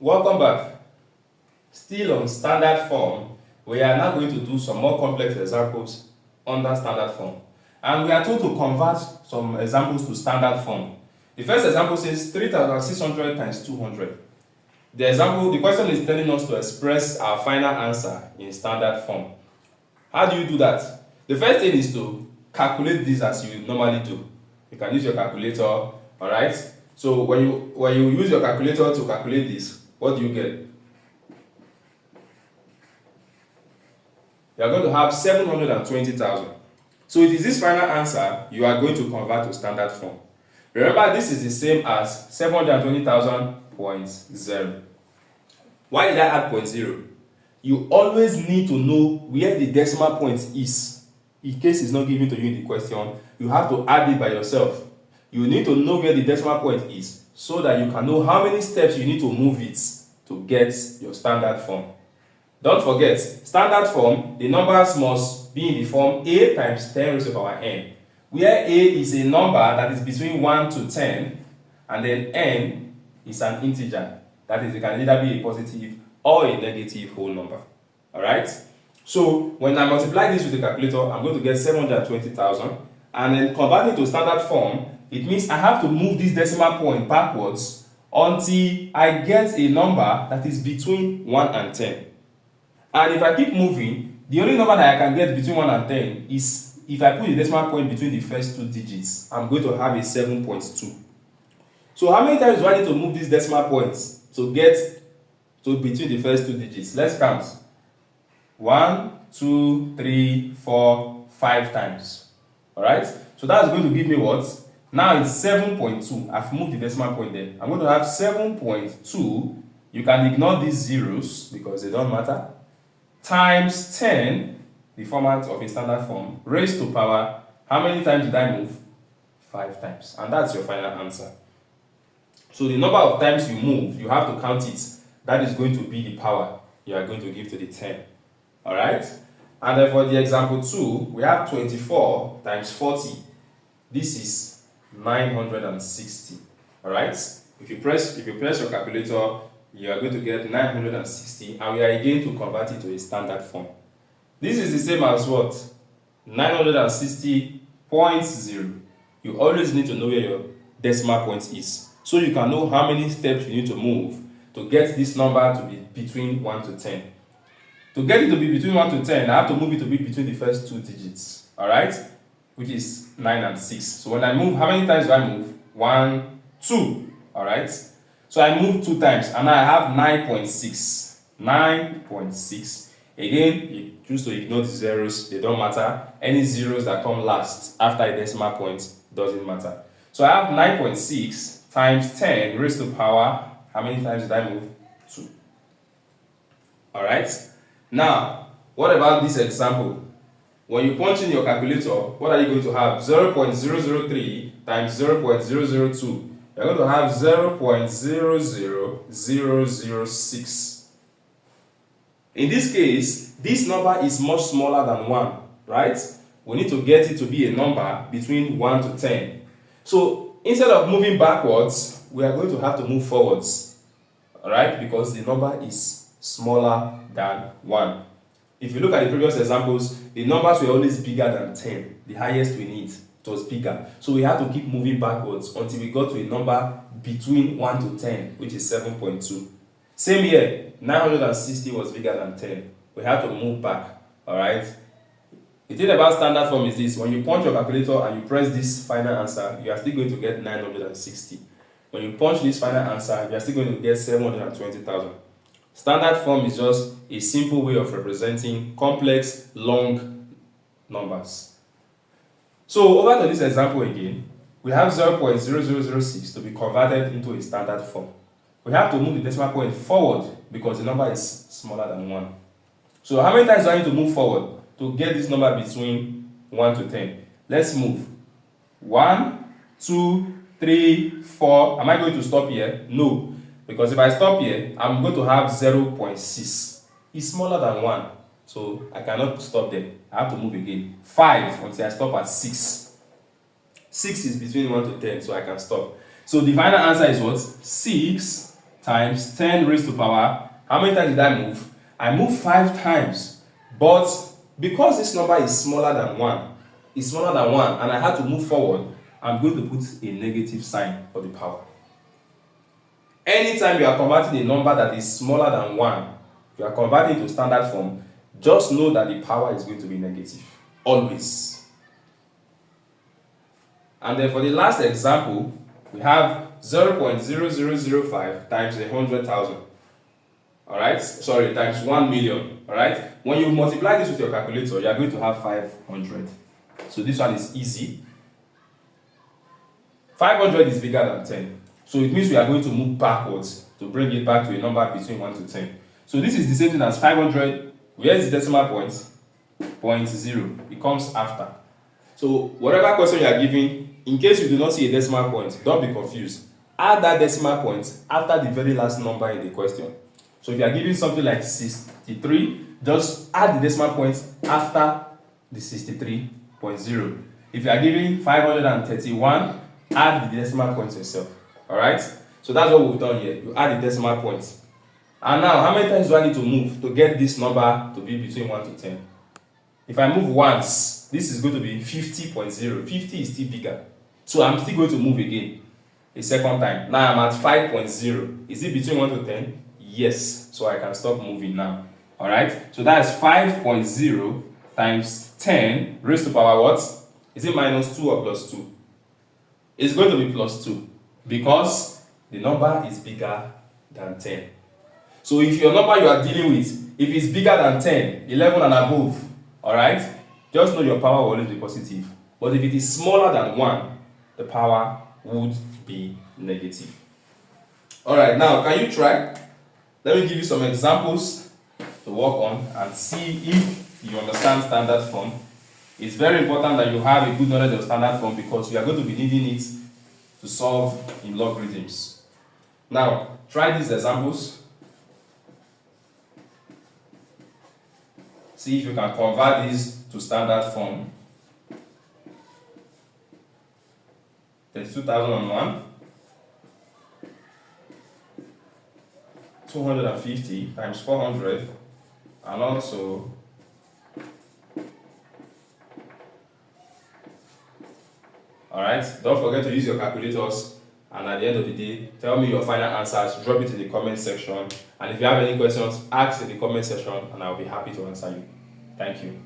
Welcome back. Still on standard form, we are now going to do some more complex examples under standard form. And we are told to convert some examples to standard form. The first example says 3,600 times 200. The question is telling us to express our final answer in standard form. How do you do that? The first thing is to calculate this as you normally do. You can use your calculator, alright? So when you use your calculator to calculate this, what do you get? You are going to have 720,000. So it is this final answer you are going to convert to standard form. Remember, this is the same as 720,000.0. Why did I add 0.0? You always need to know where the decimal point is. In case it's not given to you in the question, you have to add it by yourself. You need to know where the decimal point is so that you can know how many steps you need to move it to get your standard form. Don't forget, standard form, the numbers must be in the form a times 10 raised to the power n, where a is a number that is between 1 to 10, and then n is an integer. That is, it can either be a positive or a negative whole number. Alright? So, when I multiply this with the calculator, I'm going to get 720,000, and then convert it to standard form. It means I have to move this decimal point backwards until I get a number that is between 1 and 10. And if I keep moving, the only number that I can get between 1 and 10 is, if I put the decimal point between the first two digits, I'm going to have a 7.2. So how many times do I need to move these decimal points to get to between the first two digits? Let's count. 1, 2, 3, 4, 5 times. Alright? So that's going to give me what? Now it's 7.2. I've moved the decimal point there. I'm going to have 7.2. You can ignore these zeros because they don't matter. Times 10, the format of a standard form, raised to power. How many times did I move? 5 times. And that's your final answer. So the number of times you move, you have to count it. That is going to be the power you are going to give to the 10. Alright? And then for the example 2, we have 24 times 40. This is 960. Alright? If you press your calculator, you are going to get 960, and we are again to convert it to a standard form. This is the same as what? 960.0. You always need to know where your decimal point is, so you can know how many steps you need to move to get this number to be between 1 to 10. To get it to be between 1 to 10, I have to move it to be between the first two digits, alright? Which is 9 and 6. So when I move, how many times do I move? 1, 2, alright? So I move 2 times, and I have 9.6. 9.6. Again, you choose to ignore the zeros, they don't matter. Any zeros that come last after a decimal point doesn't matter. So I have 9.6 times 10 raised to power. How many times did I move? 2. Alright? Now, what about this example? When you punch in your calculator, what are you going to have? 0.003 times 0.002. You're going to have 0.00006. In this case, this number is much smaller than 1, right? We need to get it to be a number between 1 to 10. So instead of moving backwards, we are going to have to move forwards, alright? Because the number is smaller than 1. If you look at the previous examples, the numbers were always bigger than 10. The highest we need, it was bigger. So we had to keep moving backwards until we got to a number between 1 to 10, which is 7.2. Same here, 960 was bigger than 10. We had to move back, alright? The thing about standard form is this: when you punch your calculator and you press this final answer, you are still going to get 960. When you punch this final answer, you are still going to get 720,000. Standard form is just a simple way of representing complex, long numbers. So over to this example again, we have 0.0006 to be converted into a standard form. We have to move the decimal point forward because the number is smaller than 1. So how many times do I need to move forward to get this number between 1 to 10? Let's move. 1, 2, 3, 4. Am I going to stop here? No. Because if I stop here, I'm going to have 0.6. It's smaller than 1. So I cannot stop there. I have to move again. 5 until I stop at 6. 6 is between 1 to 10, so I can stop. So the final answer is what? 6 times 10 raised to power. How many times did I move? I moved 5 times. But because this number is smaller than 1, and I had to move forward, I'm going to put a negative sign for the power. Anytime you are converting a number that is smaller than 1, you are converting to standard form, just know that the power is going to be negative. Always. And then for the last example, we have 0.0005 times 100,000. Alright? Sorry, times 1 million. Alright? When you multiply this with your calculator, you are going to have 500. So this one is easy. 500 is bigger than 10. So it means we are going to move backwards to bring it back to a number between 1 to 10. So this is the same thing as 500. Where is the decimal point? 0.0. It comes after. So whatever question you are giving, in case you do not see a decimal point, don't be confused. Add that decimal point after the very last number in the question. So if you are giving something like 63, just add the decimal point after the 63.0. If you are giving 531, add the decimal point yourself. Alright? So that's what we've done here. You add the decimal point. And now, how many times do I need to move to get this number to be between 1 to 10? If I move once, this is going to be 50.0. 50 is still bigger. So I'm still going to move again a second time. Now I'm at 5.0. Is it between 1 to 10? Yes. So I can stop moving now. Alright? So that's 5.0 times 10 raised to power what? Is it minus 2 or plus 2? It's going to be plus 2 because the number is bigger than 10. So if your number you are dealing with, if it's bigger than 10, 11 and above, alright, just know your power will always be positive. But if it is smaller than 1, the power would be negative. Alright, now can you try? Let me give you some examples to work on and see if you understand standard form. It's very important that you have a good knowledge of standard form because you are going to be needing it to solve in logarithms. Now, try these examples. See if you can convert these to standard form. 32,001, 250 times 400, and also alright, don't forget to use your calculators, and at the end of the day, tell me your final answers, drop it in the comment section, and if you have any questions, ask in the comment section and I'll be happy to answer you. Thank you.